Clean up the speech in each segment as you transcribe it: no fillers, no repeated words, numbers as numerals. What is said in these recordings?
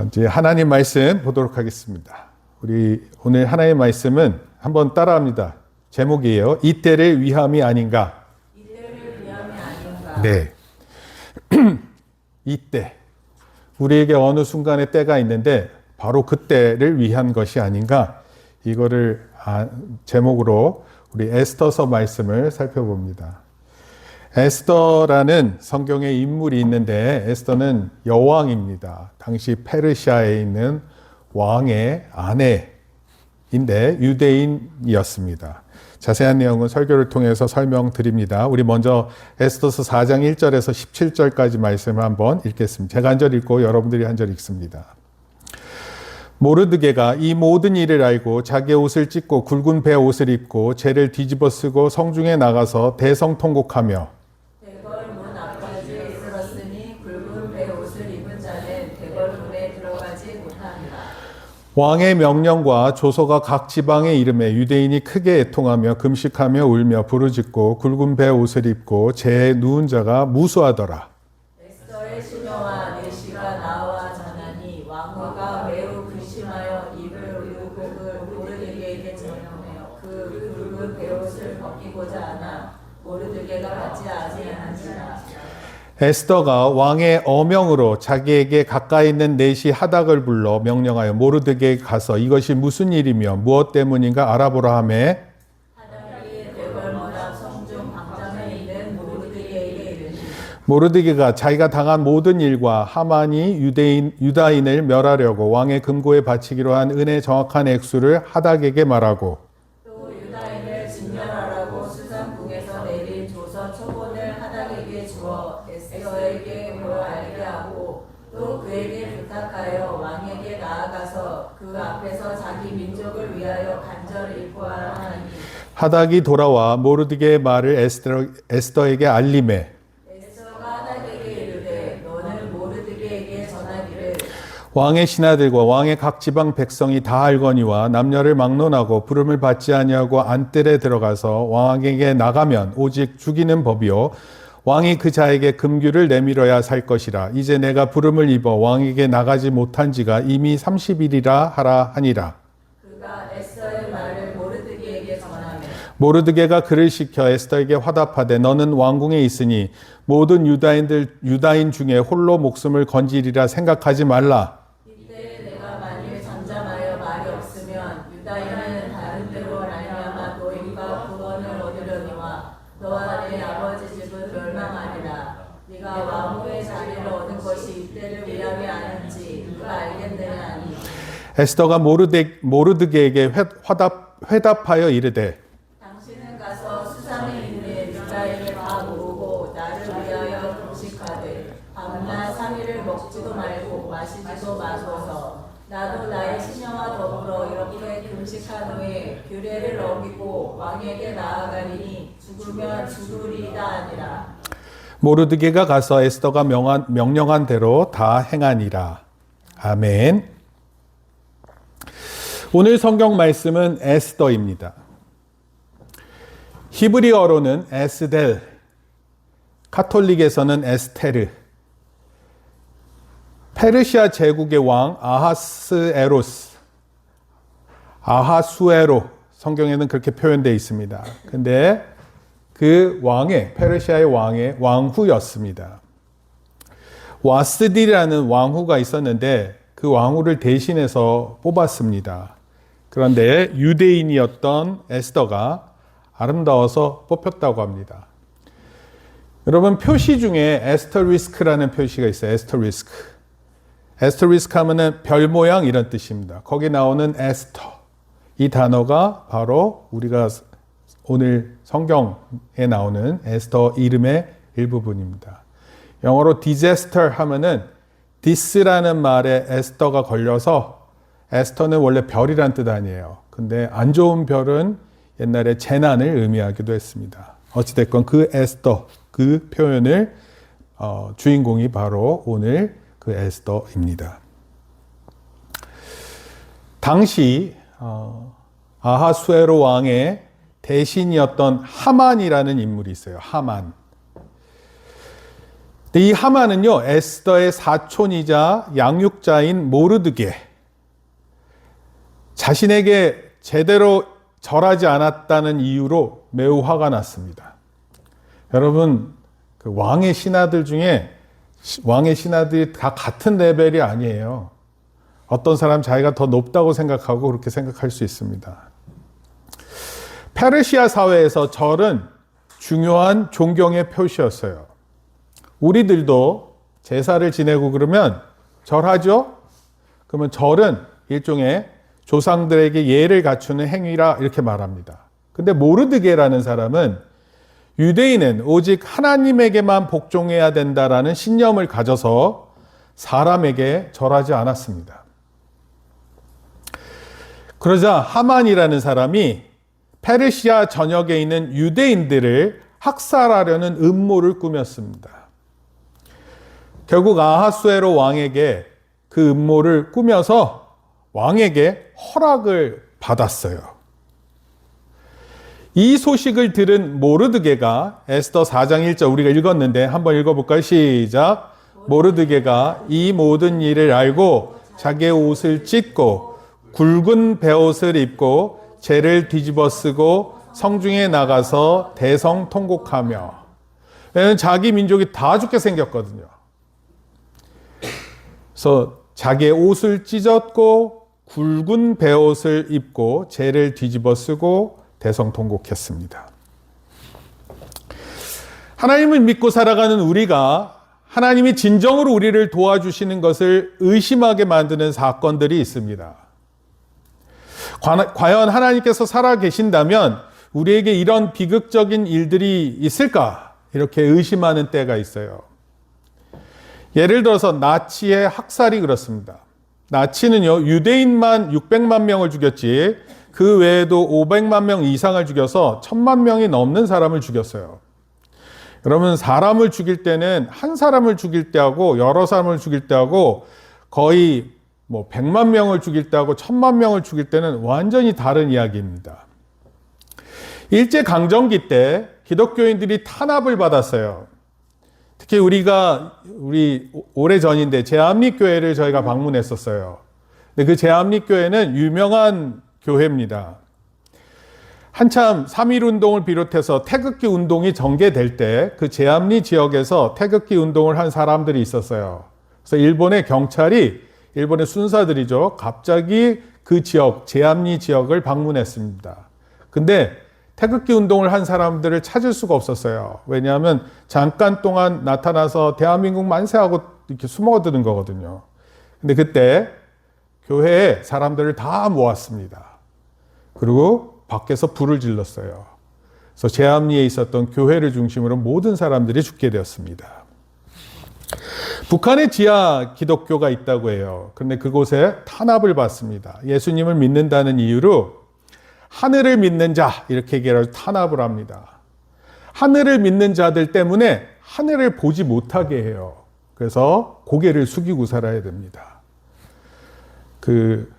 이제 하나님 말씀 보도록 하겠습니다. 우리 오늘 하나님의 말씀은 한번 따라합니다. 제목이에요. 이때를 위함이 아닌가. 이때를 위함이 아닌가. 네. 이때. 우리에게 어느 순간에 때가 있는데 바로 그때를 위한 것이 아닌가. 이거를 제목으로 우리 에스더서 말씀을 살펴봅니다. 에스더라는 성경의 인물이 있는데 에스더는 여왕입니다. 당시 페르시아에 있는 왕의 아내인데 유대인이었습니다. 자세한 내용은 설교를 통해서 설명드립니다. 우리 먼저 에스더서 4장 1절에서 17절까지 말씀을 한번 읽겠습니다. 제가 한 절 읽고 여러분들이 한 절 읽습니다. 모르드게가 이 모든 일을 알고 자기의 옷을 찢고 굵은 배 옷을 입고 재를 뒤집어 쓰고 성중에 나가서 대성통곡하며 대궐 문 앞까지 이르렀으니 굵은 배 옷을 입은 자는 대궐 문에 들어가지 못합니다. 왕의 명령과 조서가 각 지방에 이름에 유대인이 크게 애통하며 금식하며 울며 부르짖고 굵은 배 옷을 입고 재에 누운 자가 무수하더라. 에스더의 시녀와 내시가 나와 전하니 왕후가 매우 근심하여 입을 의복을 모르드게에게 전하며 그 굵은 베옷을 벗기고자 하나 모르드게가 받지 아니하니라. 에스더가 왕의 어명으로 자기에게 가까이 있는 내시 하닥을 불러 명령하여 모르드게에게 가서 이것이 무슨 일이며 무엇 때문인가 알아보라 하매 하닥이 대궐 문 앞 성중 광장에 있는 모르드게에게 이르니 모르드게가 자기가 당한 모든 일과 하만이 유다인을 멸하려고 왕의 금고에 바치기로 한 은의 정확한 액수를 하닥에게 말하고 또 유다인을 진멸하라고 수산궁에서 내린 조서 초본을 하닥에게 주어 에스더에게 보여 알게 하고 또 그에게 부탁하여 왕에게 나아가서 그 앞에서 자기 민족을 위하여 간절히 입고하라 하니 하닥이 돌아와 모르드게의 말을 에스더에게 알림해 에스더가 하닥에게 이르되 너는 모르드게에게 전하기를 왕의 신하들과 왕의 각 지방 백성이 다 알거니와 남녀를 막론하고 부름을 받지 아니하고 안뜰에 들어가서 왕에게 나가면 오직 죽이는 법이요 왕이 그 자에게 금규를 내밀어야 살 것이라. 이제 내가 부름을 입어 왕에게 나가지 못한 지가 이미 30일이라 하라 하니라. 그가 에스더의 말을 모르드게에게 전하며 모르드게가 그를 시켜 에스더에게 화답하되 너는 왕궁에 있으니 모든 유다인 중에 홀로 목숨을 건지리라 생각하지 말라. 이때 내가 만일 잠잠하여 말이 없으면 유다인은 다른 데로 말미암아 노임과 구원을 얻으려니와 너와 내 아버지 집은 멸망하리라. 네가 왕후의 자리를 얻은 것이 이때를 위함이 아닌지 누가 알겠느냐 하니 에스더가 모르드게에게 회답하여 이르되 당신은 가서 수상에 있는 유다인을 다 모으고 나를 위하여 금식하되 밤낮 3일을 먹지도 말고 마시지도 마소서. 나도 나의 시녀와 더불어 이렇게 금식한 후에 규례를 어기고 왕에게 나아가리니 죽으면 죽으리이다 아니라. 모르드게가 가서 에스더가 명령한 대로 다 행하니라. 아멘. 오늘 성경 말씀은 에스더입니다. 히브리어로는 에스델, 카톨릭에서는 에스테르, 페르시아 제국의 왕 아하수에로 성경에는 그렇게 표현되어 있습니다. 근데 그 페르시아의 왕의 왕후였습니다. 와스디라는 왕후가 있었는데 그 왕후를 대신해서 뽑았습니다. 그런데 유대인이었던 에스더가 아름다워서 뽑혔다고 합니다. 여러분 표시 중에 에스터리스크라는 표시가 있어요. 에스터리스크 하면은 별 모양 이런 뜻입니다. 거기 나오는 에스터 이 단어가 바로 우리가 오늘 성경에 나오는 에스더 이름의 일부분입니다. 영어로 disaster 하면은 this라는 말에 에스더가 걸려서 에스터는 원래 별이란 뜻 아니에요. 근데 안 좋은 별은 옛날에 재난을 의미하기도 했습니다. 어찌됐건 그 에스더 그 표현을 주인공이 바로 오늘 그 에스더입니다. 당시 아하수에로 왕의 대신이었던 하만이라는 인물이 있어요. 하만. 근데 이 하만은요, 에스더의 사촌이자 양육자인 모르드게, 자신에게 제대로 절하지 않았다는 이유로 매우 화가 났습니다. 여러분, 그 왕의 신하들 중에 왕의 신하들이 다 같은 레벨이 아니에요. 어떤 사람 자기가 더 높다고 생각하고 그렇게 생각할 수 있습니다. 페르시아 사회에서 절은 중요한 존경의 표시였어요. 우리들도 제사를 지내고 그러면 절하죠? 그러면 절은 일종의 조상들에게 예를 갖추는 행위라 이렇게 말합니다. 근데 모르드게라는 사람은 유대인은 오직 하나님에게만 복종해야 된다라는 신념을 가져서 사람에게 절하지 않았습니다. 그러자 하만이라는 사람이 페르시아 전역에 있는 유대인들을 학살하려는 음모를 꾸몄습니다. 결국 아하수에로 왕에게 그 음모를 꾸며서 왕에게 허락을 받았어요. 이 소식을 들은 모르드게가 에스더 4장 1절 우리가 읽었는데 한번 읽어볼까요? 시작. 모르드게가 이 모든 일을 알고 자기의 옷을 찢고 굵은 베옷을 입고 죄를 뒤집어 쓰고 성중에 나가서 대성통곡하며, 왜냐하면 자기 민족이 다 죽게 생겼거든요. 그래서 자기의 옷을 찢었고 굵은 베옷을 입고 죄를 뒤집어 쓰고 대성통곡했습니다. 하나님을 믿고 살아가는 우리가 하나님이 진정으로 우리를 도와주시는 것을 의심하게 만드는 사건들이 있습니다. 과연 하나님께서 살아계신다면 우리에게 이런 비극적인 일들이 있을까? 이렇게 의심하는 때가 있어요. 예를 들어서 나치의 학살이 그렇습니다. 나치는요, 유대인만 600만 명을 죽였지 그 외에도 500만 명 이상을 죽여서 1000만 명이 넘는 사람을 죽였어요. 여러분, 사람을 죽일 때는 한 사람을 죽일 때하고 여러 사람을 죽일 때하고 거의 100만 명을 죽일 때하고 1000만 명을 죽일 때는 완전히 다른 이야기입니다. 일제강점기 때 기독교인들이 탄압을 받았어요. 특히 우리 오래전인데 제암리교회를 저희가 방문했었어요. 근데 그 제암리교회는 유명한 교회입니다. 한참 3.1 운동을 비롯해서 태극기 운동이 전개될 때 그 제암리 지역에서 태극기 운동을 한 사람들이 있었어요. 그래서 일본의 경찰이, 일본의 순사들이죠, 갑자기 그 지역, 제암리 지역을 방문했습니다. 근데 태극기 운동을 한 사람들을 찾을 수가 없었어요. 왜냐하면 잠깐 동안 나타나서 대한민국 만세하고 이렇게 숨어드는 거거든요. 근데 그때 교회에 사람들을 다 모았습니다. 그리고 밖에서 불을 질렀어요. 그래서 제암리에 있었던 교회를 중심으로 모든 사람들이 죽게 되었습니다. 북한에 지하 기독교가 있다고 해요. 그런데 그곳에 탄압을 받습니다. 예수님을 믿는다는 이유로 하늘을 믿는 자, 이렇게 얘기해서 탄압을 합니다. 하늘을 믿는 자들 때문에 하늘을 보지 못하게 해요. 그래서 고개를 숙이고 살아야 됩니다. 그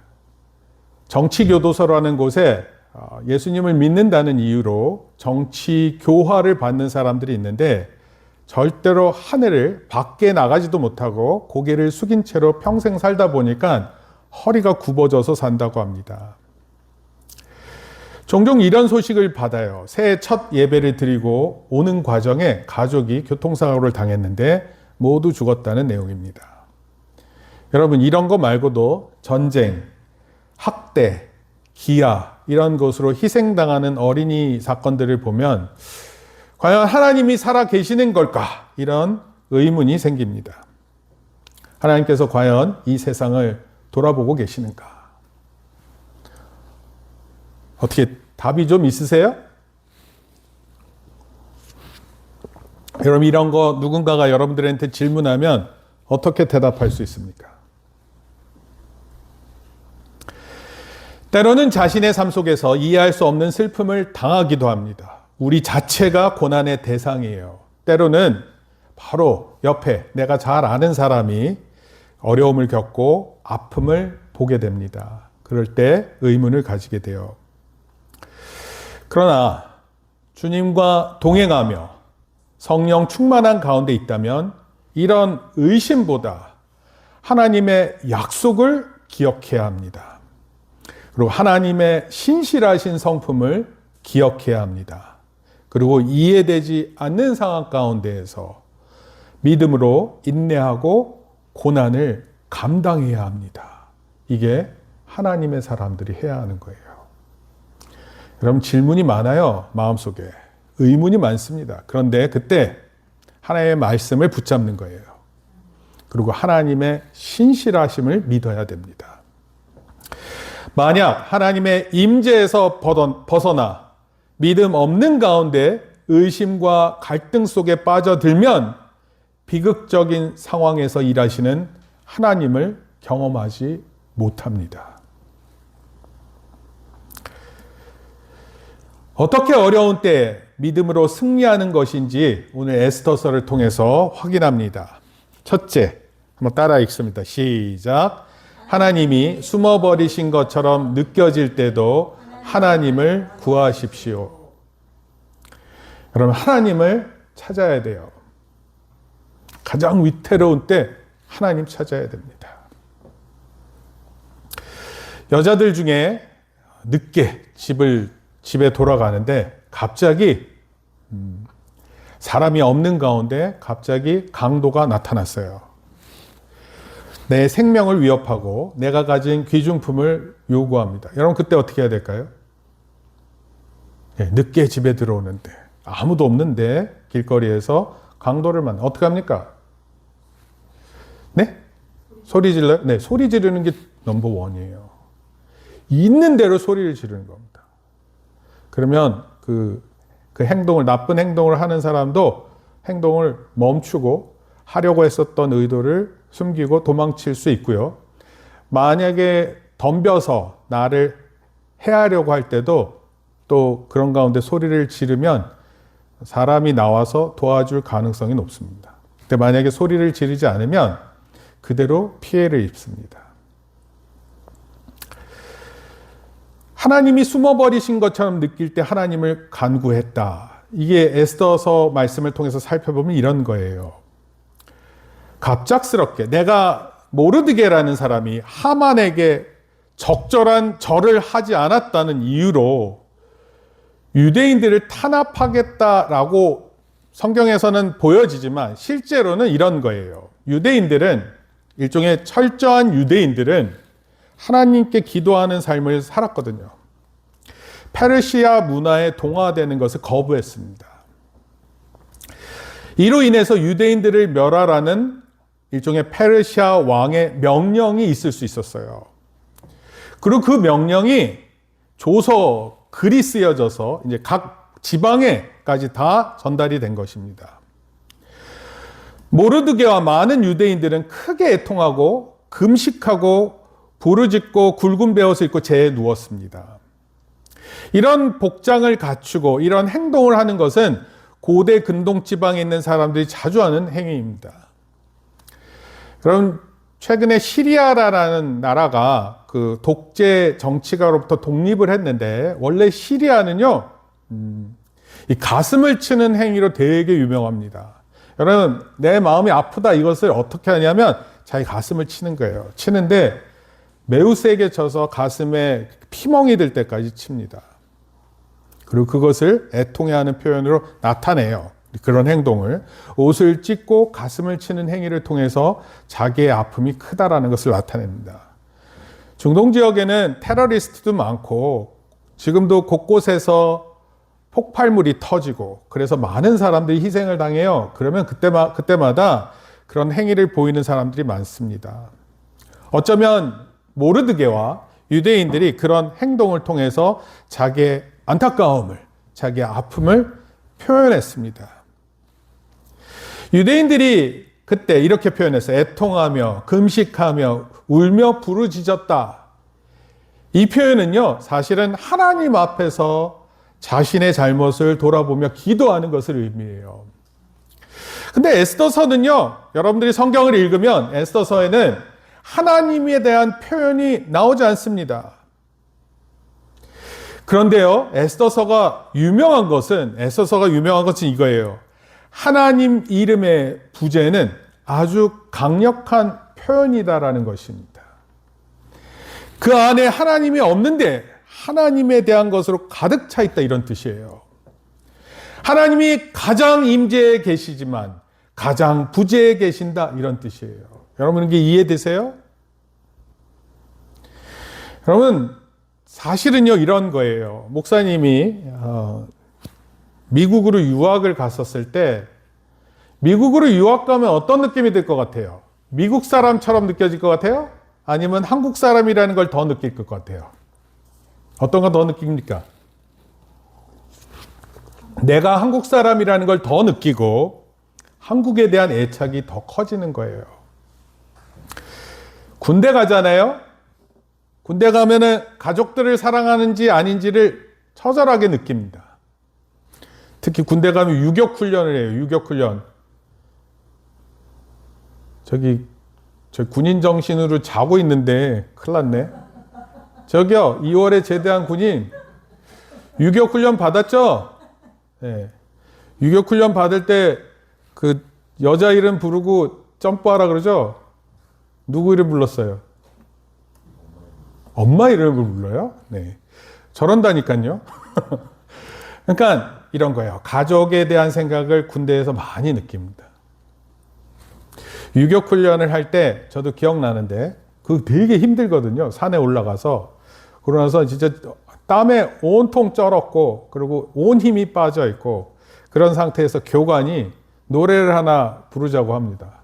정치교도소라는 곳에 예수님을 믿는다는 이유로 정치 교화를 받는 사람들이 있는데 절대로 하늘을 밖에 나가지도 못하고 고개를 숙인 채로 평생 살다 보니까 허리가 굽어져서 산다고 합니다. 종종 이런 소식을 받아요. 새해 첫 예배를 드리고 오는 과정에 가족이 교통사고를 당했는데 모두 죽었다는 내용입니다. 여러분, 이런 거 말고도 전쟁, 학대, 기아 이런 것으로 희생당하는 어린이 사건들을 보면 과연 하나님이 살아 계시는 걸까? 이런 의문이 생깁니다. 하나님께서 과연 이 세상을 돌아보고 계시는가? 어떻게 답이 좀 있으세요? 여러분, 이런 거 누군가가 여러분들한테 질문하면 어떻게 대답할 수 있습니까? 때로는 자신의 삶 속에서 이해할 수 없는 슬픔을 당하기도 합니다. 우리 자체가 고난의 대상이에요. 때로는 바로 옆에 내가 잘 아는 사람이 어려움을 겪고 아픔을 보게 됩니다. 그럴 때 의문을 가지게 돼요. 그러나 주님과 동행하며 성령 충만한 가운데 있다면 이런 의심보다 하나님의 약속을 기억해야 합니다. 그리고 하나님의 신실하신 성품을 기억해야 합니다. 그리고 이해되지 않는 상황 가운데에서 믿음으로 인내하고 고난을 감당해야 합니다. 이게 하나님의 사람들이 해야 하는 거예요. 여러분, 질문이 많아요. 마음속에. 의문이 많습니다. 그런데 그때 하나님의 말씀을 붙잡는 거예요. 그리고 하나님의 신실하심을 믿어야 됩니다. 만약 하나님의 임재에서 벗어나 믿음 없는 가운데 의심과 갈등 속에 빠져들면 비극적인 상황에서 일하시는 하나님을 경험하지 못합니다. 어떻게 어려운 때 믿음으로 승리하는 것인지 오늘 에스더서를 통해서 확인합니다. 첫째, 한번 따라 읽습니다. 시작. 하나님이 숨어버리신 것처럼 느껴질 때도 하나님을 구하십시오. 여러분, 하나님을 찾아야 돼요. 가장 위태로운 때 하나님 찾아야 됩니다. 여자들 중에 늦게 집에 돌아가는데 갑자기 사람이 없는 가운데 갑자기 강도가 나타났어요. 내 생명을 위협하고 내가 가진 귀중품을 요구합니다. 여러분, 그때 어떻게 해야 될까요? 늦게 집에 들어오는데 아무도 없는데 길거리에서 강도를 만나 어떻게 합니까? 네? 소리 질러요? 네, 소리 지르는 게 넘버 원이에요. 있는 대로 소리를 지르는 겁니다. 그러면 그 행동을, 나쁜 행동을 하는 사람도 행동을 멈추고 하려고 했었던 의도를 숨기고 도망칠 수 있고요. 만약에 덤벼서 나를 해하려고 할 때도 또 그런 가운데 소리를 지르면 사람이 나와서 도와줄 가능성이 높습니다. 근데 만약에 소리를 지르지 않으면 그대로 피해를 입습니다. 하나님이 숨어버리신 것처럼 느낄 때 하나님을 간구했다. 이게 에스더서 말씀을 통해서 살펴보면 이런 거예요. 갑작스럽게 내가 모르드게라는 사람이 하만에게 적절한 절을 하지 않았다는 이유로 유대인들을 탄압하겠다라고 성경에서는 보여지지만 실제로는 이런 거예요. 일종의 철저한 유대인들은 하나님께 기도하는 삶을 살았거든요. 페르시아 문화에 동화되는 것을 거부했습니다. 이로 인해서 유대인들을 멸하라는 일종의 페르시아 왕의 명령이 있을 수 있었어요. 그리고 그 명령이 조서 글이 쓰여져서 이제 각 지방에까지 다 전달이 된 것입니다. 모르드게와 많은 유대인들은 크게 애통하고 금식하고 부르짖고 굵은 베옷을 입고 재에 누웠습니다. 이런 복장을 갖추고 이런 행동을 하는 것은 고대 근동 지방에 있는 사람들이 자주 하는 행위입니다. 그럼 최근에 시리아라는 나라가 그 독재 정치가로부터 독립을 했는데 원래 시리아는요, 이 가슴을 치는 행위로 되게 유명합니다. 여러분, 내 마음이 아프다 이것을 어떻게 하냐면 자기 가슴을 치는 거예요. 치는데 매우 세게 쳐서 가슴에 피멍이 들 때까지 칩니다. 그리고 그것을 애통해하는 표현으로 나타내요. 그런 행동을 옷을 찢고 가슴을 치는 행위를 통해서 자기의 아픔이 크다라는 것을 나타냅니다. 중동 지역에는 테러리스트도 많고 지금도 곳곳에서 폭발물이 터지고 그래서 많은 사람들이 희생을 당해요. 그러면 그때마다 그런 행위를 보이는 사람들이 많습니다. 어쩌면 모르드게와 유대인들이 그런 행동을 통해서 자기의 안타까움을, 자기의 아픔을 표현했습니다. 유대인들이 그때 이렇게 표현했어요. 애통하며 금식하며 울며 부르짖었다. 이 표현은요, 사실은 하나님 앞에서 자신의 잘못을 돌아보며 기도하는 것을 의미해요. 근데 에스더서는요, 여러분들이 성경을 읽으면 에스더서에는 하나님에 대한 표현이 나오지 않습니다. 그런데요, 에스더서가 유명한 것은 이거예요. 하나님 이름의 부제는 아주 강력한 표현이다라는 것입니다. 그 안에 하나님이 없는데 하나님에 대한 것으로 가득 차 있다, 이런 뜻이에요. 하나님이 가장 임재에 계시지만 가장 부재에 계신다, 이런 뜻이에요. 여러분, 이게 이해되세요? 여러분, 사실은요 이런 거예요. 목사님이 미국으로 유학을 갔었을 때, 미국으로 유학 가면 어떤 느낌이 들 것 같아요? 미국 사람처럼 느껴질 것 같아요? 아니면 한국 사람이라는 걸 더 느낄 것 같아요? 어떤 거 더 느낍니까? 내가 한국 사람이라는 걸 더 느끼고 한국에 대한 애착이 더 커지는 거예요. 군대 가잖아요? 군대 가면은 가족들을 사랑하는지 아닌지를 처절하게 느낍니다. 특히 군대 가면 유격 훈련을 해요. 유격 훈련. 저 군인 정신으로 자고 있는데 큰일 났네. 저기요, 2월에 제대한 군인 유격 훈련 받았죠? 네. 유격 훈련 받을 때 그 여자 이름 부르고 점프하라 그러죠? 누구 이름 불렀어요? 엄마 이름을 불러요? 네. 저런다니까요. 그러니까 이런 거예요. 가족에 대한 생각을 군대에서 많이 느낍니다. 유격 훈련을 할 때 저도 기억나는데 그거 되게 힘들거든요. 산에 올라가서. 그러고 나서 진짜 땀에 온통 쩔었고, 그리고 온 힘이 빠져 있고, 그런 상태에서 교관이 노래를 하나 부르자고 합니다.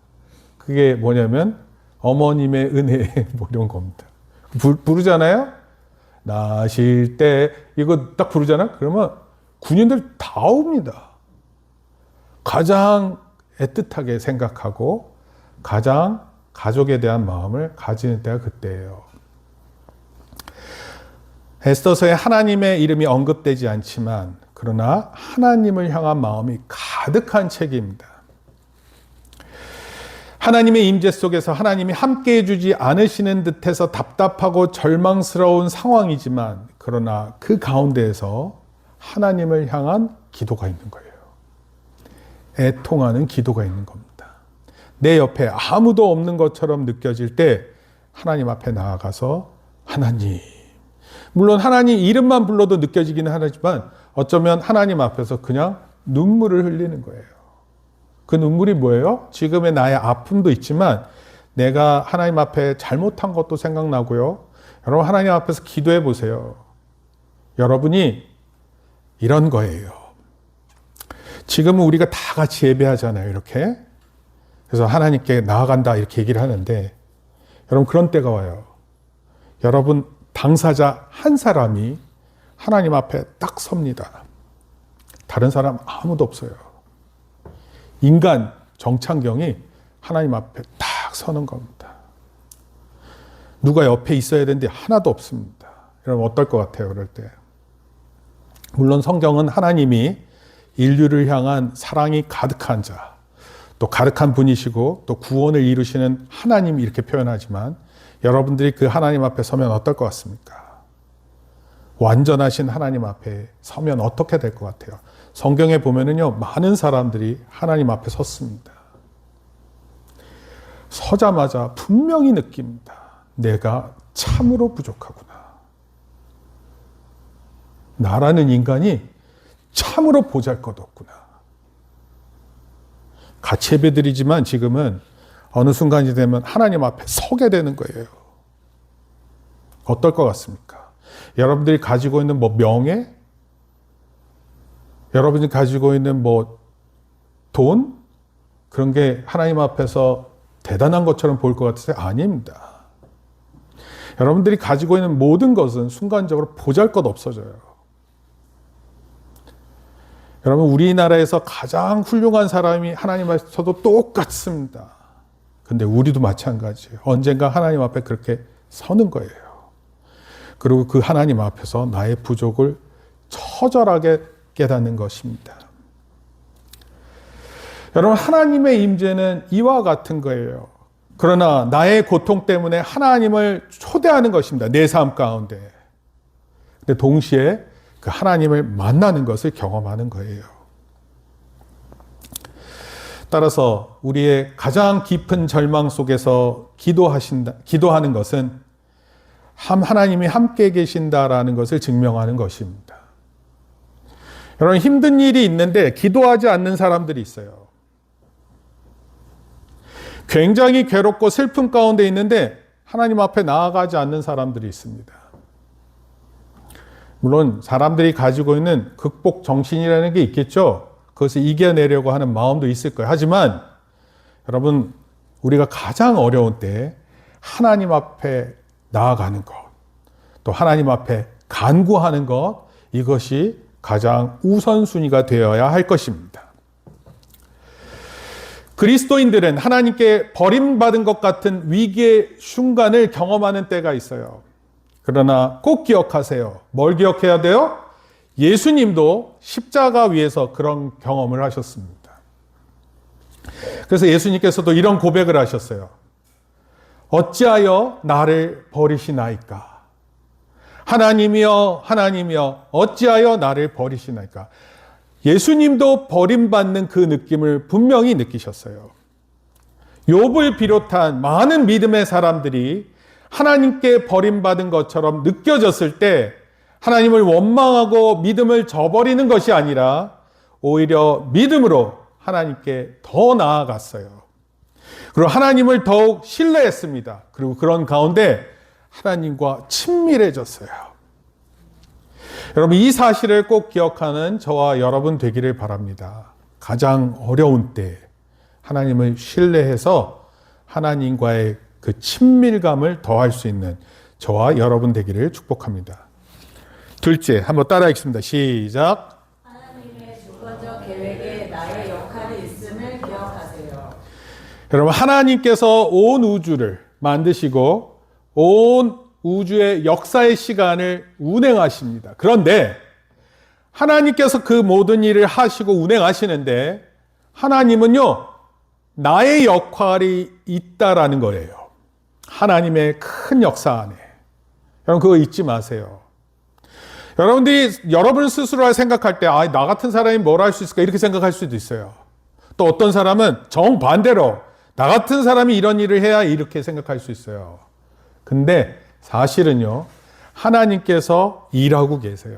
그게 뭐냐면 어머님의 은혜 뭐 이런 겁니다. 부르잖아요. 나실 때 이거 딱 부르잖아. 그러면 군인들 다 옵니다. 가장 애틋하게 생각하고 가장 가족에 대한 마음을 가지는 때가 그때예요. 에스더서에 하나님의 이름이 언급되지 않지만 그러나 하나님을 향한 마음이 가득한 책입니다. 하나님의 임재 속에서 하나님이 함께해 주지 않으시는 듯해서 답답하고 절망스러운 상황이지만 그러나 그 가운데에서 하나님을 향한 기도가 있는 거예요. 애통하는 기도가 있는 겁니다. 내 옆에 아무도 없는 것처럼 느껴질 때 하나님 앞에 나아가서 하나님, 물론 하나님 이름만 불러도 느껴지기는 하지만 어쩌면 하나님 앞에서 그냥 눈물을 흘리는 거예요. 그 눈물이 뭐예요? 지금의 나의 아픔도 있지만 내가 하나님 앞에 잘못한 것도 생각나고요. 여러분, 하나님 앞에서 기도해 보세요. 여러분이 이런 거예요. 지금은 우리가 다 같이 예배하잖아요, 이렇게. 그래서 하나님께 나아간다 이렇게 얘기를 하는데 여러분, 그런 때가 와요. 여러분 당사자 한 사람이 하나님 앞에 딱 섭니다. 다른 사람 아무도 없어요. 인간 정창경이 하나님 앞에 딱 서는 겁니다. 누가 옆에 있어야 되는데 하나도 없습니다. 여러분 어떨 것 같아요, 그럴 때? 물론 성경은 하나님이 인류를 향한 사랑이 가득한 자, 또 가득한 분이시고 또 구원을 이루시는 하나님 이렇게 표현하지만 여러분들이 그 하나님 앞에 서면 어떨 것 같습니까? 완전하신 하나님 앞에 서면 어떻게 될 것 같아요? 성경에 보면은요, 많은 사람들이 하나님 앞에 섰습니다. 서자마자 분명히 느낍니다. 내가 참으로 부족하구나. 나라는 인간이 참으로 보잘것없구나. 같이 예배드리지만 지금은 어느 순간이 되면 하나님 앞에 서게 되는 거예요. 어떨 것 같습니까? 여러분들이 가지고 있는 뭐 명예? 여러분이 가지고 있는 뭐 돈? 그런 게 하나님 앞에서 대단한 것처럼 보일 것 같으세요? 아닙니다. 여러분들이 가지고 있는 모든 것은 순간적으로 보잘것 없어져요. 여러분, 우리나라에서 가장 훌륭한 사람이 하나님 앞에서도 똑같습니다. 근데 우리도 마찬가지예요. 언젠가 하나님 앞에 그렇게 서는 거예요. 그리고 그 하나님 앞에서 나의 부족을 처절하게 깨닫는 것입니다. 여러분, 하나님의 임재는 이와 같은 거예요. 그러나 나의 고통 때문에 하나님을 초대하는 것입니다. 내 삶 가운데. 근데 동시에 그 하나님을 만나는 것을 경험하는 거예요. 따라서 우리의 가장 깊은 절망 속에서 기도하는 것은 하나님이 함께 계신다라는 것을 증명하는 것입니다. 여러분, 힘든 일이 있는데 기도하지 않는 사람들이 있어요. 굉장히 괴롭고 슬픔 가운데 있는데 하나님 앞에 나아가지 않는 사람들이 있습니다. 물론 사람들이 가지고 있는 극복 정신이라는 게 있겠죠. 그것을 이겨내려고 하는 마음도 있을 거예요. 하지만 여러분, 우리가 가장 어려운 때 하나님 앞에 나아가는 것, 또 하나님 앞에 간구하는 것, 이것이 가장 우선순위가 되어야 할 것입니다. 그리스도인들은 하나님께 버림받은 것 같은 위기의 순간을 경험하는 때가 있어요. 그러나 꼭 기억하세요. 뭘 기억해야 돼요? 예수님도 십자가 위에서 그런 경험을 하셨습니다. 그래서 예수님께서도 이런 고백을 하셨어요. 어찌하여 나를 버리시나이까? 하나님이여, 하나님이여, 어찌하여 나를 버리시나이까? 예수님도 버림받는 그 느낌을 분명히 느끼셨어요. 욥을 비롯한 많은 믿음의 사람들이 하나님께 버림받은 것처럼 느껴졌을 때 하나님을 원망하고 믿음을 저버리는 것이 아니라 오히려 믿음으로 하나님께 더 나아갔어요. 그리고 하나님을 더욱 신뢰했습니다. 그리고 그런 가운데 하나님과 친밀해졌어요. 여러분, 이 사실을 꼭 기억하는 저와 여러분 되기를 바랍니다. 가장 어려운 때 하나님을 신뢰해서 하나님과의 그 친밀감을 더할 수 있는 저와 여러분 되기를 축복합니다. 둘째, 한번 따라 읽습니다. 시작. 하나님의 주권적 계획에 나의 역할이 있음을 기억하세요. 여러분, 하나님께서 온 우주를 만드시고 온 우주의 역사의 시간을 운행하십니다. 그런데 하나님께서 그 모든 일을 하시고 운행하시는데 하나님은요, 나의 역할이 있다라는 거예요. 하나님의 큰 역사 안에. 여러분, 그거 잊지 마세요. 여러분들이 여러분 스스로 생각할 때, 나 같은 사람이 뭘 할 수 있을까? 이렇게 생각할 수도 있어요. 또 어떤 사람은 정반대로, 나 같은 사람이 이런 일을 해야 이렇게 생각할 수 있어요. 근데 사실은요, 하나님께서 일하고 계세요.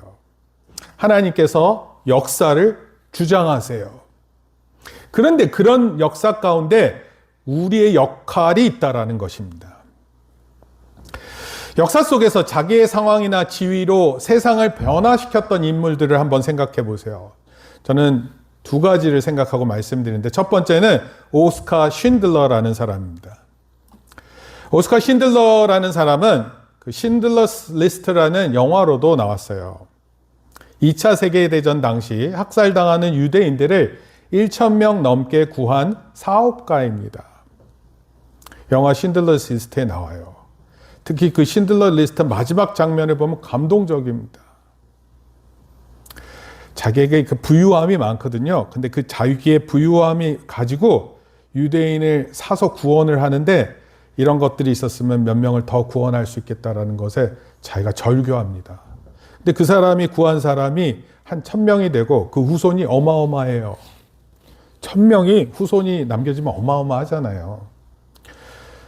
하나님께서 역사를 주장하세요. 그런데 그런 역사 가운데 우리의 역할이 있다라는 것입니다. 역사 속에서 자기의 상황이나 지위로 세상을 변화시켰던 인물들을 한번 생각해 보세요. 저는 두 가지를 생각하고 말씀드리는데, 첫 번째는 오스카 쉰들러라는 사람입니다. 오스카 쉰들러라는 사람은 그 신들러스 리스트라는 영화로도 나왔어요. 2차 세계대전 당시 학살당하는 유대인들을 1,000명 넘게 구한 사업가입니다. 영화 신들러스 리스트에 나와요. 특히 그 신들러 리스트 마지막 장면을 보면 감동적입니다. 자기에게 그 부유함이 많거든요. 근데 그 자기의 부유함이 가지고 유대인을 사서 구원을 하는데, 이런 것들이 있었으면 몇 명을 더 구원할 수 있겠다라는 것에 자기가 절규합니다. 근데 그 사람이 구한 사람이 한 1,000명이 되고 그 후손이 어마어마해요. 1,000명이 후손이 남겨지면 어마어마하잖아요.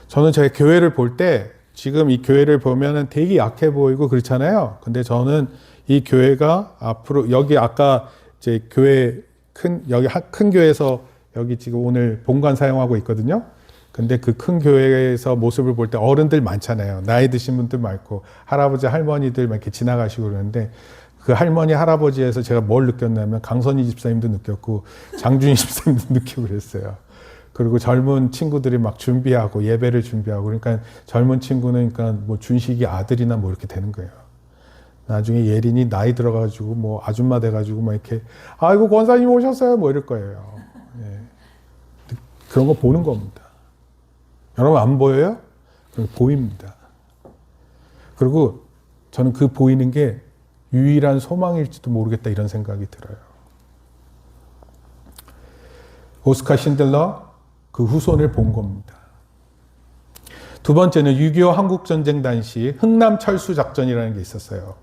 저는 제 교회를 볼 때, 지금 이 교회를 보면은 되게 약해 보이고 그렇잖아요. 근데 저는 이 교회가 앞으로, 여기 아까 이제 교회 여기 큰 교회에서 여기 지금 오늘 본관 사용하고 있거든요. 근데 그 큰 교회에서 모습을 볼 때 어른들 많잖아요. 나이 드신 분들 많고 할아버지 할머니들 막 이렇게 지나가시고 그러는데, 그 할머니 할아버지에서 제가 뭘 느꼈냐면 강선희 집사님도 느꼈고 장준희 집사님도 느끼고 그랬어요. 그리고 젊은 친구들이 막 준비하고 예배를 준비하고, 그러니까 젊은 친구는 그러니까 뭐 준식이 아들이나 뭐 이렇게 되는 거예요. 나중에 예린이 나이 들어가지고 뭐 아줌마 돼가지고 막 이렇게, 아이고 권사님 오셨어요 뭐 이럴 거예요. 예. 그런 거 보는 겁니다. 여러분 안 보여요? 보입니다. 그리고 저는 그 보이는 게 유일한 소망일지도 모르겠다 이런 생각이 들어요. 오스카 신들러, 그 후손을 본 겁니다. 두 번째는 6.25 한국전쟁 당시 흥남 철수 작전이라는 게 있었어요.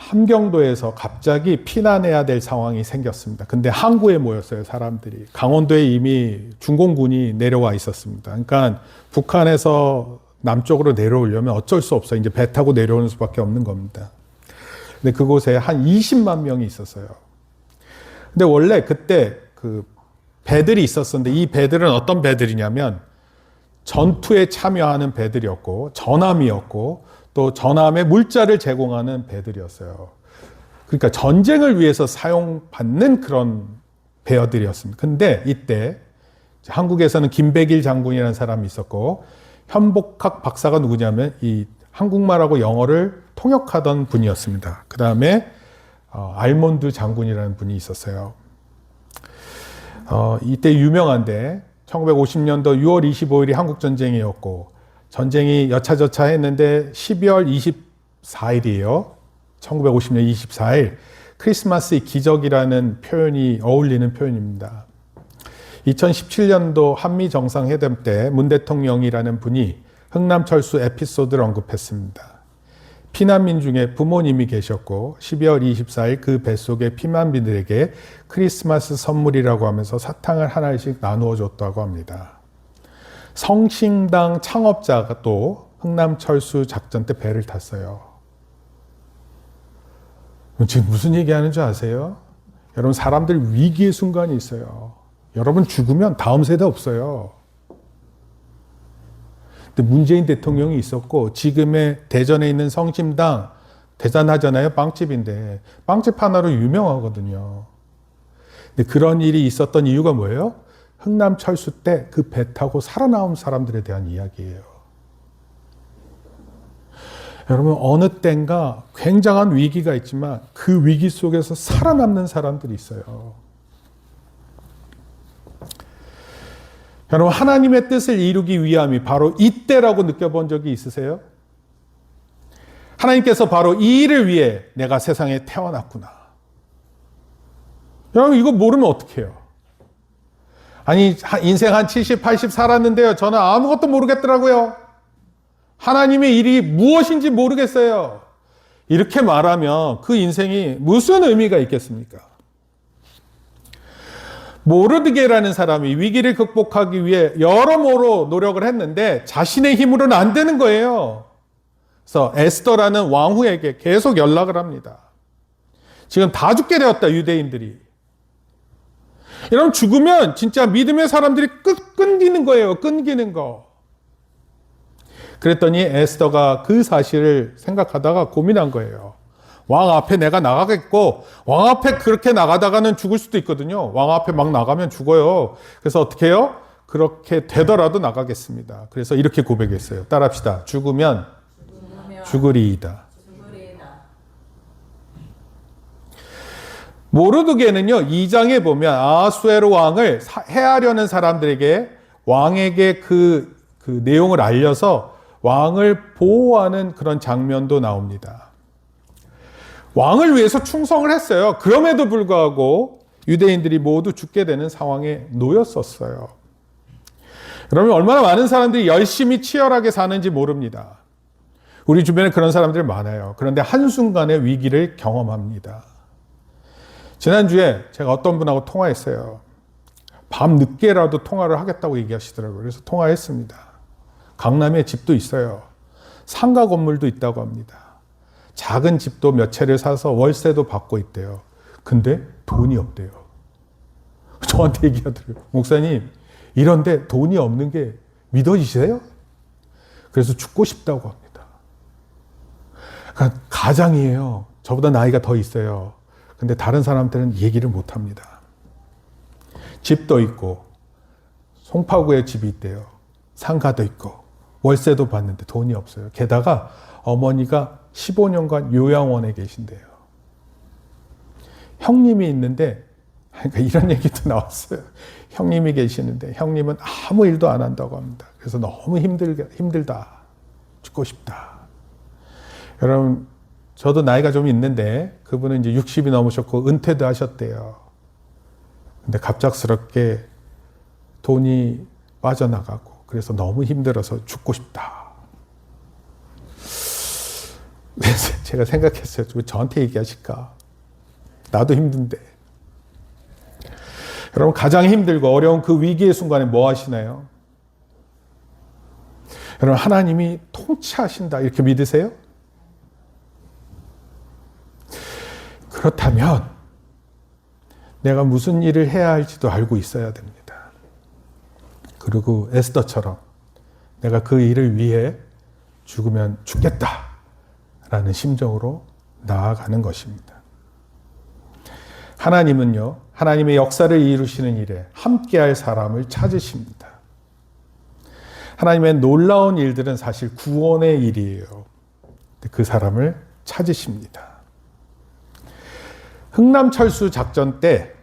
함경도에서 갑자기 피난해야 될 상황이 생겼습니다. 근데 항구에 모였어요, 사람들이. 강원도에 이미 중공군이 내려와 있었습니다. 그러니까 북한에서 남쪽으로 내려오려면 어쩔 수 없어요. 이제 배 타고 내려오는 수밖에 없는 겁니다. 근데 그곳에 한 20만 명이 있었어요. 근데 원래 그때 그 배들이 있었었는데 이 배들은 어떤 배들이냐면 전투에 참여하는 배들이었고 전함이었고 또 전함에 물자를 제공하는 배들이었어요. 그러니까 전쟁을 위해서 사용받는 그런 배어들이었습니다. 근데 이때 한국에서는 김백일 장군이라는 사람이 있었고 현복학 박사가 누구냐면 이 한국말하고 영어를 통역하던 분이었습니다. 그 다음에 알몬드 장군이라는 분이 있었어요. 이때 유명한데 1950년도 6월 25일이 한국전쟁이었고 전쟁이 여차저차 했는데 12월 24일이에요. 1950년 24일 크리스마스의 기적이라는 표현이 어울리는 표현입니다. 2017년도 한미정상회담 때 문 대통령이라는 분이 흥남철수 에피소드를 언급했습니다. 피난민 중에 부모님이 계셨고 12월 24일 그 뱃속의 피난민들에게 크리스마스 선물이라고 하면서 사탕을 하나씩 나누어 줬다고 합니다. 성신당 창업자가 또 흥남철수 작전 때 배를 탔어요. 지금 무슨 얘기하는 줄 아세요? 여러분 사람들 위기의 순간이 있어요. 여러분 죽으면 다음 세대 없어요. 근데 문재인 대통령이 있었고 지금의 대전에 있는 성심당 대단하잖아요. 빵집인데 빵집 하나로 유명하거든요. 근데 그런 일이 있었던 이유가 뭐예요? 흥남철수 때 그 배 타고 살아남은 사람들에 대한 이야기예요. 여러분 어느 때인가 굉장한 위기가 있지만 그 위기 속에서 살아남는 사람들이 있어요. 여러분 하나님의 뜻을 이루기 위함이 바로 이때라고 느껴본 적이 있으세요? 하나님께서 바로 이 일을 위해 내가 세상에 태어났구나. 여러분 이거 모르면 어떡해요? 아니 인생 한 70, 80 살았는데요. 저는 아무것도 모르겠더라고요. 하나님의 일이 무엇인지 모르겠어요. 이렇게 말하면 그 인생이 무슨 의미가 있겠습니까? 모르드게라는 사람이 위기를 극복하기 위해 여러모로 노력을 했는데 자신의 힘으로는 안 되는 거예요. 그래서 에스더라는 왕후에게 계속 연락을 합니다. 지금 다 죽게 되었다, 유대인들이. 여러분 죽으면 진짜 믿음의 사람들이 끊기는 거예요. 끊기는 거. 그랬더니 에스더가 그 사실을 생각하다가 고민한 거예요. 왕 앞에 내가 나가겠고 왕 앞에 그렇게 나가다가는 죽을 수도 있거든요. 왕 앞에 막 나가면 죽어요. 그래서 어떻게 해요? 그렇게 되더라도 나가겠습니다. 그래서 이렇게 고백했어요. 따라합시다. 죽으면 죽으리이다. 모르드게는요, 2장에 보면 아하수에로 왕을 해하려는 사람들에게 왕에게 그 내용을 알려서 왕을 보호하는 그런 장면도 나옵니다. 왕을 위해서 충성을 했어요. 그럼에도 불구하고 유대인들이 모두 죽게 되는 상황에 놓였었어요. 그러면 얼마나 많은 사람들이 열심히 치열하게 사는지 모릅니다. 우리 주변에 그런 사람들이 많아요. 그런데 한순간의 위기를 경험합니다. 지난주에 제가 어떤 분하고 통화했어요. 밤 늦게라도 통화를 하겠다고 얘기하시더라고요. 그래서 통화했습니다. 강남에 집도 있어요. 상가 건물도 있다고 합니다. 작은 집도 몇 채를 사서 월세도 받고 있대요. 근데 돈이 없대요. 저한테 얘기하더라고요. 목사님, 이런데 돈이 없는 게 믿어지세요? 그래서 죽고 싶다고 합니다. 그러니까 가장이에요. 저보다 나이가 더 있어요. 근데 다른 사람들은 얘기를 못 합니다. 집도 있고, 송파구에 집이 있대요. 상가도 있고, 월세도 받는데 돈이 없어요. 게다가 어머니가 15년간 요양원에 계신대요. 형님이 있는데, 그러니까 이런 얘기도 나왔어요. 형님이 계시는데, 형님은 아무 일도 안 한다고 합니다. 그래서 너무 힘들다. 죽고 싶다. 여러분, 저도 나이가 좀 있는데, 그분은 이제 60이 넘으셨고, 은퇴도 하셨대요. 근데 갑작스럽게 돈이 빠져나가고, 그래서 너무 힘들어서 죽고 싶다. 그래서 제가 생각했어요. 왜 저한테 얘기하실까? 나도 힘든데. 여러분, 가장 힘들고 어려운 그 위기의 순간에 뭐 하시나요? 여러분, 하나님이 통치하신다 이렇게 믿으세요? 그렇다면 내가 무슨 일을 해야 할지도 알고 있어야 됩니다. 그리고 에스더처럼 내가 그 일을 위해 죽으면 죽겠다라는 심정으로 나아가는 것입니다. 하나님은요, 하나님의 역사를 이루시는 일에 함께할 사람을 찾으십니다. 하나님의 놀라운 일들은 사실 구원의 일이에요. 그 사람을 찾으십니다. 흥남철수 작전 때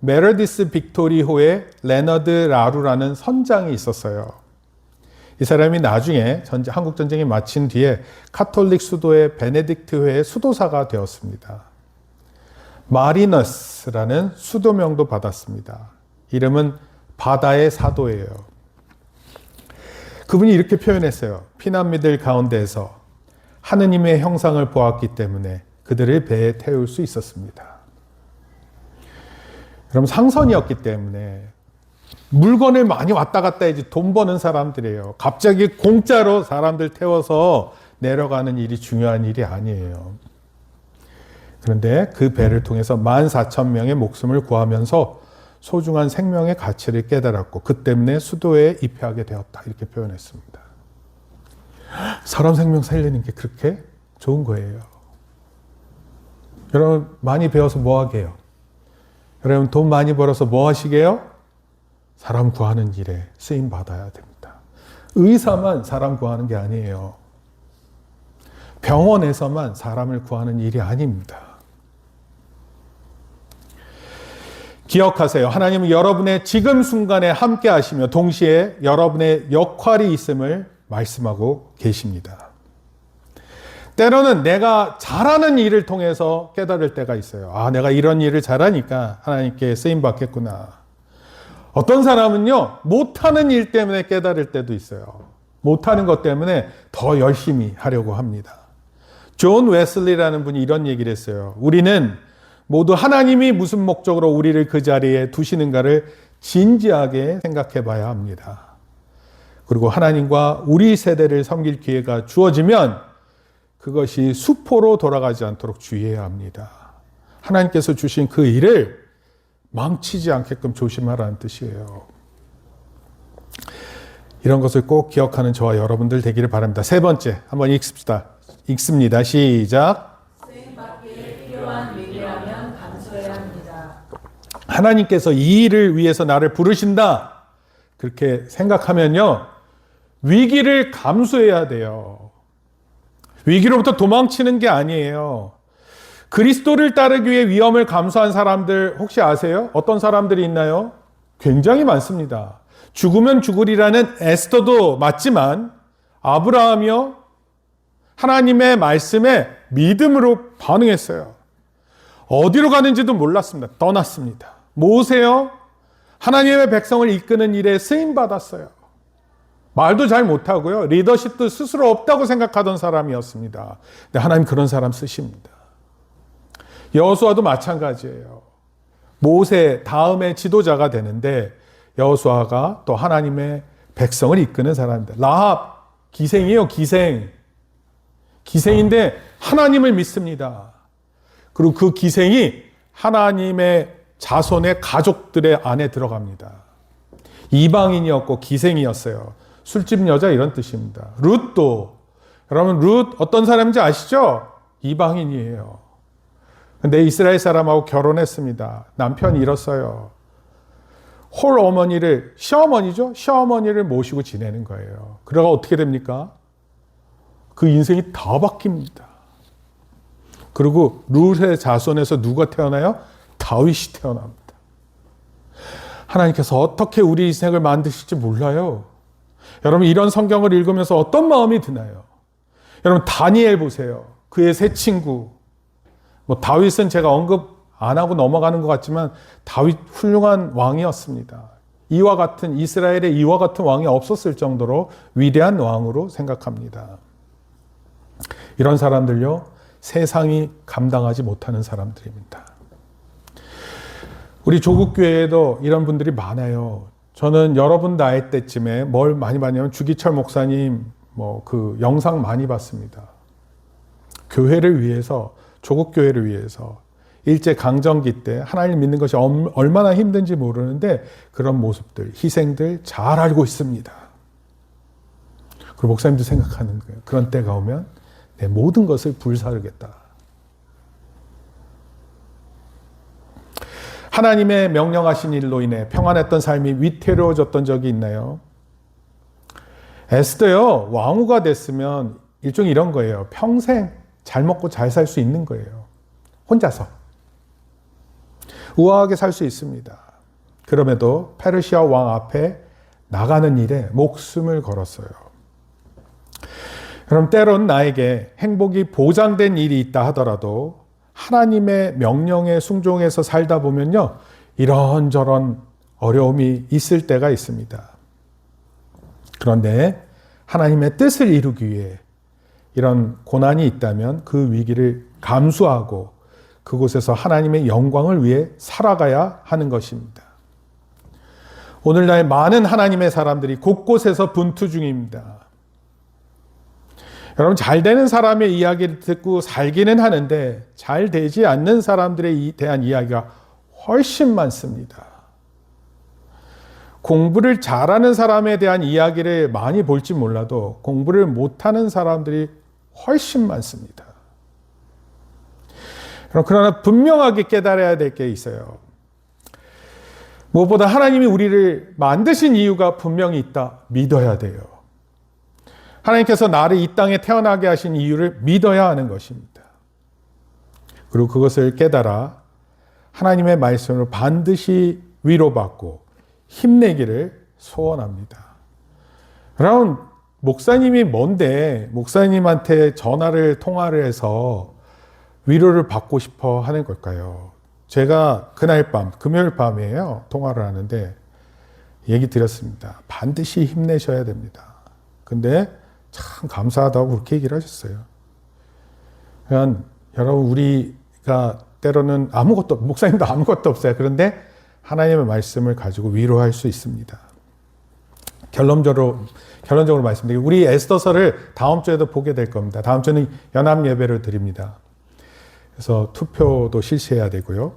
메르디스 빅토리호에 레너드 라루라는 선장이 있었어요. 이 사람이 나중에 한국전쟁이 마친 뒤에 카톨릭 수도의 베네딕트회의 수도사가 되었습니다. 마리너스라는 수도명도 받았습니다. 이름은 바다의 사도예요. 그분이 이렇게 표현했어요. 피난민들 가운데에서 하느님의 형상을 보았기 때문에 그들을 배에 태울 수 있었습니다. 그럼 상선이었기 때문에 물건을 많이 왔다 갔다 해야지 돈 버는 사람들이에요. 갑자기 공짜로 사람들 태워서 내려가는 일이 중요한 일이 아니에요. 그런데 그 배를 통해서 14,000명의 목숨을 구하면서 소중한 생명의 가치를 깨달았고 그 때문에 수도에 입회하게 되었다. 이렇게 표현했습니다. 사람 생명 살리는 게 그렇게 좋은 거예요. 여러분, 많이 배워서 뭐 하게요? 여러분, 돈 많이 벌어서 뭐 하시게요? 사람 구하는 일에 쓰임 받아야 됩니다. 의사만 사람 구하는 게 아니에요. 병원에서만 사람을 구하는 일이 아닙니다. 기억하세요. 하나님은 여러분의 지금 순간에 함께 하시며 동시에 여러분의 역할이 있음을 말씀하고 계십니다. 때로는 내가 잘하는 일을 통해서 깨달을 때가 있어요. 아, 내가 이런 일을 잘하니까 하나님께 쓰임 받겠구나. 어떤 사람은요, 못하는 일 때문에 깨달을 때도 있어요. 못하는 것 때문에 더 열심히 하려고 합니다. 존 웨슬리라는 분이 이런 얘기를 했어요. 우리는 모두 하나님이 무슨 목적으로 우리를 그 자리에 두시는가를 진지하게 생각해 봐야 합니다. 그리고 하나님과 우리 세대를 섬길 기회가 주어지면 그것이 수포로 돌아가지 않도록 주의해야 합니다. 하나님께서 주신 그 일을 망치지 않게끔 조심하라는 뜻이에요. 이런 것을 꼭 기억하는 저와 여러분들 되기를 바랍니다. 세 번째, 한번 읽습니다. 시작. 쓰임받기에 필요한 위기라면 감수해야 합니다. 하나님께서 이 일을 위해서 나를 부르신다. 그렇게 생각하면요, 위기를 감수해야 돼요. 위기로부터 도망치는 게 아니에요. 그리스도를 따르기 위해 위험을 감수한 사람들 혹시 아세요? 어떤 사람들이 있나요? 굉장히 많습니다. 죽으면 죽으리라는 에스더도 맞지만 아브라함이요, 하나님의 말씀에 믿음으로 반응했어요. 어디로 가는지도 몰랐습니다. 떠났습니다. 모세요, 하나님의 백성을 이끄는 일에 쓰임받았어요. 말도 잘 못하고요, 리더십도 스스로 없다고 생각하던 사람이었습니다. 근데 하나님 그런 사람 쓰십니다. 여호수아도 마찬가지예요. 모세 다음에 지도자가 되는데 여호수아가 또 하나님의 백성을 이끄는 사람입니다. 라합 기생이에요. 기생인데 하나님을 믿습니다. 그리고 그 기생이 하나님의 자손의 가족들의 안에 들어갑니다. 이방인이었고 기생이었어요. 술집 여자 이런 뜻입니다. 룻도, 여러분 룻 어떤 사람인지 아시죠? 이방인이에요. 근데 이스라엘 사람하고 결혼했습니다. 남편이 잃었어요. 홀 어머니를, 시어머니를 모시고 지내는 거예요. 그러가 어떻게 됩니까? 그 인생이 다 바뀝니다. 그리고 룻의 자손에서 누가 태어나요? 다윗이 태어납니다. 하나님께서 어떻게 우리 인생을 만드실지 몰라요. 여러분, 이런 성경을 읽으면서 어떤 마음이 드나요? 여러분, 다니엘 보세요. 그의 세 친구. 다윗은 제가 언급 안 하고 넘어가는 것 같지만 다윗 훌륭한 왕이었습니다. 이와 같은, 이스라엘에 이와 같은 왕이 없었을 정도로 위대한 왕으로 생각합니다. 이런 사람들요, 세상이 감당하지 못하는 사람들입니다. 우리 조국교회에도 이런 분들이 많아요. 저는 여러분 나이 때쯤에 뭘 많이 봤냐면 주기철 목사님 그 영상 많이 봤습니다. 교회를 위해서, 조국교회를 위해서 일제 강점기 때 하나님 믿는 것이 얼마나 힘든지 모르는데 그런 모습들, 희생들 잘 알고 있습니다. 그리고 목사님도 생각하는 거예요. 그런 때가 오면 내 모든 것을 불사르겠다. 하나님의 명령하신 일로 인해 평안했던 삶이 위태로워졌던 적이 있나요? 에스더요, 왕후가 됐으면 일종의 이런 거예요. 평생 잘 먹고 잘 살 수 있는 거예요. 혼자서. 우아하게 살 수 있습니다. 그럼에도 페르시아 왕 앞에 나가는 일에 목숨을 걸었어요. 그럼 때론 나에게 행복이 보장된 일이 있다 하더라도 하나님의 명령에 순종해서 살다 보면요, 이런저런 어려움이 있을 때가 있습니다. 그런데 하나님의 뜻을 이루기 위해 이런 고난이 있다면 그 위기를 감수하고 그곳에서 하나님의 영광을 위해 살아가야 하는 것입니다. 오늘날 많은 하나님의 사람들이 곳곳에서 분투 중입니다. 여러분, 잘 되는 사람의 이야기를 듣고 살기는 하는데 잘 되지 않는 사람들에 대한 이야기가 훨씬 많습니다. 공부를 잘하는 사람에 대한 이야기를 많이 볼지 몰라도 공부를 못하는 사람들이 훨씬 많습니다. 그러나 분명하게 깨달아야 될 게 있어요. 무엇보다 하나님이 우리를 만드신 이유가 분명히 있다. 믿어야 돼요. 하나님께서 나를 이 땅에 태어나게 하신 이유를 믿어야 하는 것입니다. 그리고 그것을 깨달아 하나님의 말씀으로 반드시 위로받고 힘내기를 소원합니다. 여러분, 목사님이 뭔데 목사님한테 통화를 해서 위로를 받고 싶어 하는 걸까요? 제가 그날 밤, 금요일 밤이에요. 통화를 하는데 얘기 드렸습니다. 반드시 힘내셔야 됩니다. 근데 참 감사하다고 그렇게 얘기를 하셨어요. 그러니까 여러분, 우리가 때로는 목사님도 아무것도 없어요. 그런데 하나님의 말씀을 가지고 위로할 수 있습니다. 결론적으로 말씀드리고, 우리 에스더서를 다음 주에도 보게 될 겁니다. 다음 주는 연합 예배를 드립니다. 그래서 투표도 실시해야 되고요.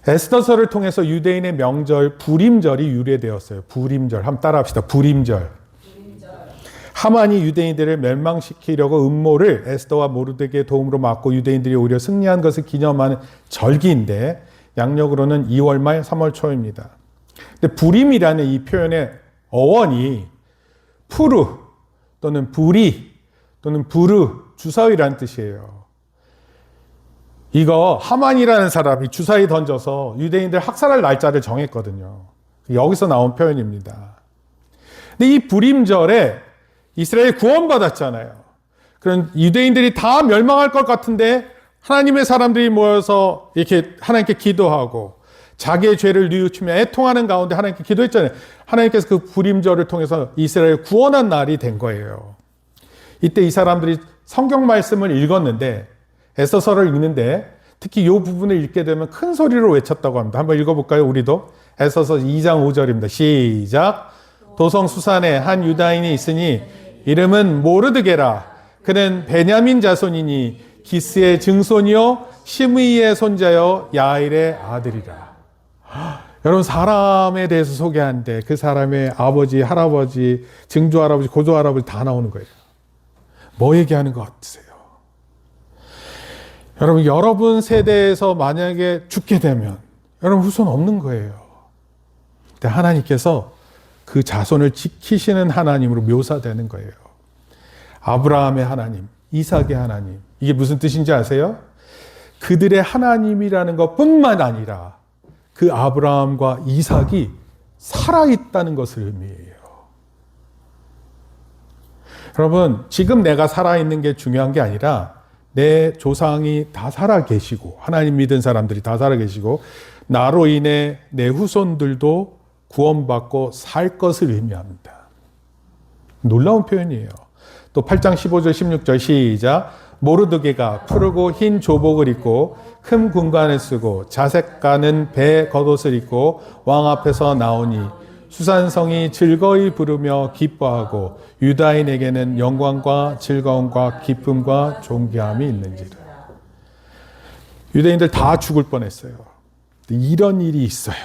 에스더서를 통해서 유대인의 명절 부림절이 유래되었어요. 부림절. 한번 따라합시다. 부림절. 하만이 유대인들을 멸망시키려고 음모를 에스더와 모르드게의 도움으로 막고 유대인들이 오히려 승리한 것을 기념하는 절기인데 양력으로는 2월 말 3월 초입니다. 근데 부림이라는 이 표현의 어원이 푸르 또는 부리 또는 부르, 주사위라는 뜻이에요. 이거 하만이라는 사람이 주사위 던져서 유대인들 학살할 날짜를 정했거든요. 여기서 나온 표현입니다. 근데 이 부림절에 이스라엘이 구원받았잖아요. 그런 유대인들이 다 멸망할 것 같은데 하나님의 사람들이 모여서 이렇게 하나님께 기도하고 자기의 죄를 뉘우치며 애통하는 가운데 하나님께 기도했잖아요. 하나님께서 그 부림절을 통해서 이스라엘을 구원한 날이 된 거예요. 이때 이 사람들이 성경 말씀을 읽었는데, 에스더서를 읽는데 특히 이 부분을 읽게 되면 큰 소리로 외쳤다고 합니다. 한번 읽어볼까요? 우리도. 에스더서 2장 5절입니다. 시작. 도성 수산에 한 유다인이 있으니 이름은 모르드게라. 그는 베냐민 자손이니 기스의 증손이요 시므이의 손자요 야일의 아들이라. 여러분, 사람에 대해서 소개하는데 그 사람의 아버지, 할아버지, 증조할아버지, 고조할아버지 다 나오는 거예요. 뭐 얘기하는 것 같으세요? 여러분 세대에서 만약에 죽게 되면 여러분 후손 없는 거예요. 근데 하나님께서 그 자손을 지키시는 하나님으로 묘사되는 거예요. 아브라함의 하나님, 이삭의 하나님. 이게 무슨 뜻인지 아세요? 그들의 하나님이라는 것뿐만 아니라 그 아브라함과 이삭이 살아있다는 것을 의미해요. 여러분, 지금 내가 살아있는 게 중요한 게 아니라 내 조상이 다 살아계시고 하나님 믿은 사람들이 다 살아계시고 나로 인해 내 후손들도 구원받고 살 것을 의미합니다. 놀라운 표현이에요. 또 8장 15절 16절 시작. 모르드게가 푸르고 흰 조복을 입고 큰 군관을 쓰고 자색 가는 배 겉옷을 입고 왕 앞에서 나오니 수산성이 즐거이 부르며 기뻐하고 유다인에게는 영광과 즐거움과 기쁨과 존귀함이 있는지라. 유대인들 다 죽을 뻔했어요. 이런 일이 있어요.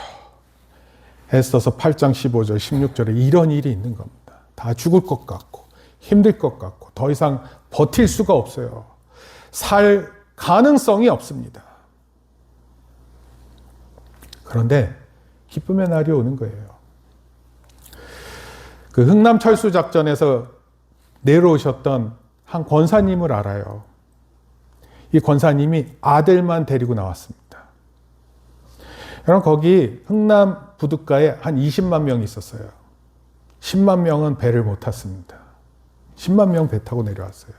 에스더서 8장 15절 16절에 이런 일이 있는 겁니다. 다 죽을 것 같고 힘들 것 같고 더 이상 버틸 수가 없어요. 살 가능성이 없습니다. 그런데 기쁨의 날이 오는 거예요. 그 흥남 철수 작전에서 내려오셨던 한 권사님을 알아요. 이 권사님이 아들만 데리고 나왔습니다. 여러분 거기 흥남 부둣가에 한 20만 명이 있었어요. 10만 명은 배를 못 탔습니다. 10만 명 배 타고 내려왔어요.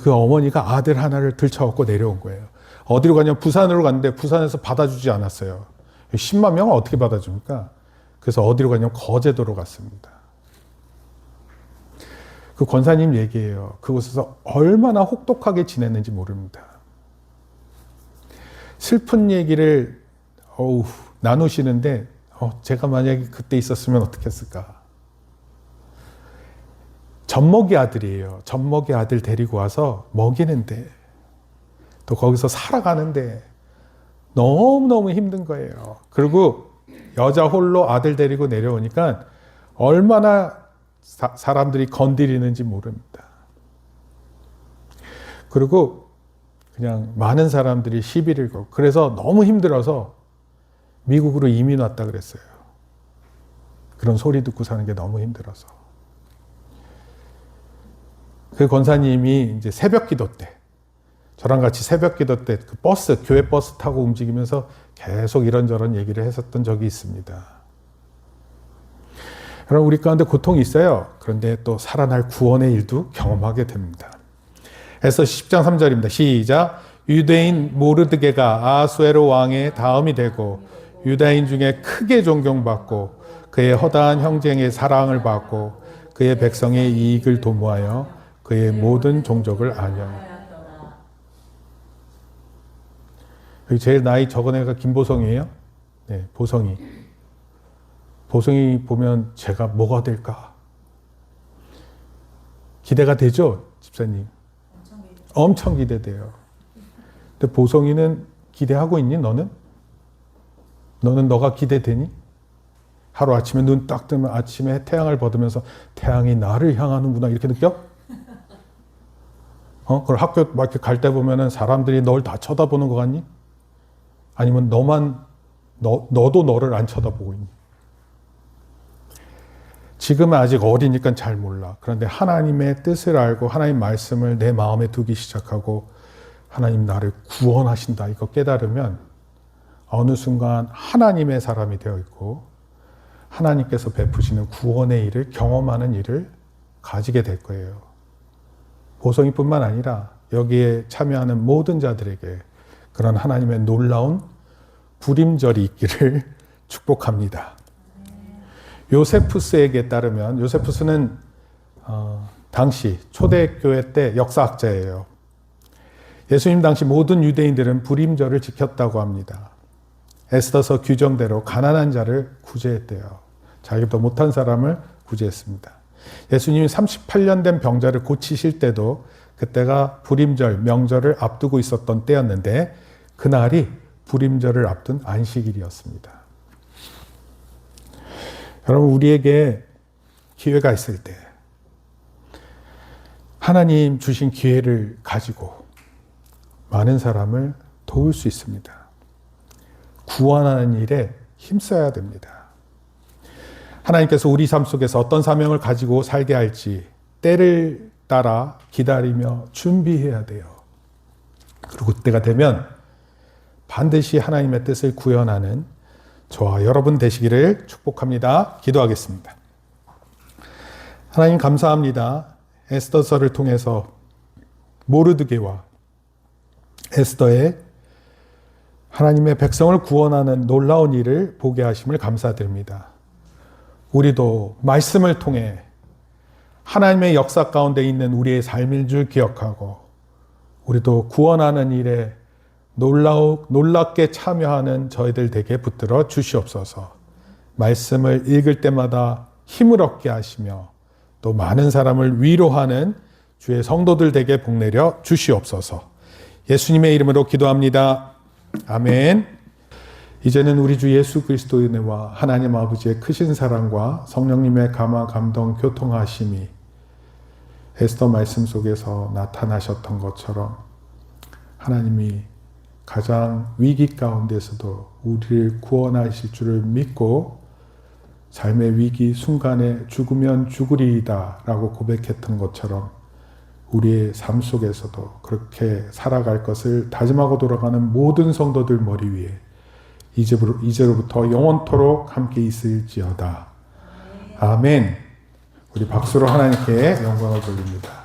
그 어머니가 아들 하나를 들쳐갖고 내려온 거예요. 어디로 가냐면 부산으로 갔는데 부산에서 받아주지 않았어요. 10만 명을 어떻게 받아줍니까? 그래서 어디로 가냐면 거제도로 갔습니다. 그 권사님 얘기예요. 그곳에서 얼마나 혹독하게 지냈는지 모릅니다. 슬픈 얘기를 나누시는데 제가 만약에 그때 있었으면 어떻게 했을까? 젖먹이 아들이에요. 젖먹이 아들 데리고 와서 먹이는데 또 거기서 살아가는데 너무너무 힘든 거예요. 그리고 여자 홀로 아들 데리고 내려오니까 얼마나 사람들이 건드리는지 모릅니다. 그리고 그냥 많은 사람들이 시비를 걸고 그래서 너무 힘들어서 미국으로 이민 왔다 그랬어요. 그런 소리 듣고 사는 게 너무 힘들어서. 그 권사님이 이제 새벽 기도 때 저랑 같이 새벽 기도 때 그 버스, 교회 버스 타고 움직이면서 계속 이런저런 얘기를 했었던 적이 있습니다. 여러분 우리 가운데 고통이 있어요. 그런데 또 살아날 구원의 일도 경험하게 됩니다. 에스더 10장 3절입니다. 시작. 유대인 모르드게가 아수에로 왕의 다음이 되고 유다인 중에 크게 존경받고 그의 허다한 형제의 사랑을 받고 그의 백성의 이익을 도모하여 그의 모든 종족을 안녕. 여기 제일 나이 적은 애가 김보성이에요. 네, 보성이. 보성이 보면 제가 뭐가 될까? 기대가 되죠, 집사님? 엄청 기대돼요. 근데 보성이는 기대하고 있니, 너는? 너는 너가 기대되니? 하루 아침에 눈 딱 뜨면 아침에 태양을 받으면서 태양이 나를 향하는구나 이렇게 느껴? 그걸 학교 막 이렇게 갈 때 보면은 사람들이 널 다 쳐다보는 것 같니? 아니면 너도 너를 안 쳐다보고 있니? 지금은 아직 어리니까 잘 몰라. 그런데 하나님의 뜻을 알고 하나님 말씀을 내 마음에 두기 시작하고 하나님 나를 구원하신다 이거 깨달으면 어느 순간 하나님의 사람이 되어 있고 하나님께서 베푸시는 구원의 일을 경험하는 일을 가지게 될 거예요. 보성이뿐만 아니라 여기에 참여하는 모든 자들에게 그런 하나님의 놀라운 불임절이 있기를 축복합니다. 요세푸스에게 따르면 요세푸스는 당시 초대교회 때 역사학자예요. 예수님 당시 모든 유대인들은 불임절을 지켰다고 합니다. 에스더서 규정대로 가난한 자를 구제했대요. 자기보다 못한 사람을 구제했습니다. 예수님이 38년 된 병자를 고치실 때도 그때가 불임절, 명절을 앞두고 있었던 때였는데 그날이 불임절을 앞둔 안식일이었습니다. 여러분 우리에게 기회가 있을 때 하나님 주신 기회를 가지고 많은 사람을 도울 수 있습니다. 구원하는 일에 힘써야 됩니다. 하나님께서 우리 삶 속에서 어떤 사명을 가지고 살게 할지 때를 따라 기다리며 준비해야 돼요. 그리고 그때가 되면 반드시 하나님의 뜻을 구현하는 저와 여러분 되시기를 축복합니다. 기도하겠습니다. 하나님 감사합니다. 에스더서를 통해서 모르드게와 에스더의 하나님의 백성을 구원하는 놀라운 일을 보게 하심을 감사드립니다. 우리도 말씀을 통해 하나님의 역사 가운데 있는 우리의 삶인 줄 기억하고 우리도 구원하는 일에 놀랍게 참여하는 저희들 되게 붙들어 주시옵소서. 말씀을 읽을 때마다 힘을 얻게 하시며 또 많은 사람을 위로하는 주의 성도들 되게 복내려 주시옵소서. 예수님의 이름으로 기도합니다. 아멘. 이제는 우리 주 예수 그리스도의 은혜와 하나님 아버지의 크신 사랑과 성령님의 감화 감동 교통하심이 에스더 말씀 속에서 나타나셨던 것처럼 하나님이 가장 위기 가운데서도 우리를 구원하실 줄을 믿고 삶의 위기 순간에 죽으면 죽으리이다 라고 고백했던 것처럼 우리의 삶 속에서도 그렇게 살아갈 것을 다짐하고 돌아가는 모든 성도들 머리 위에 이제로부터 영원토록 함께 있을지어다. 아멘. 우리 박수로 하나님께 영광을 돌립니다.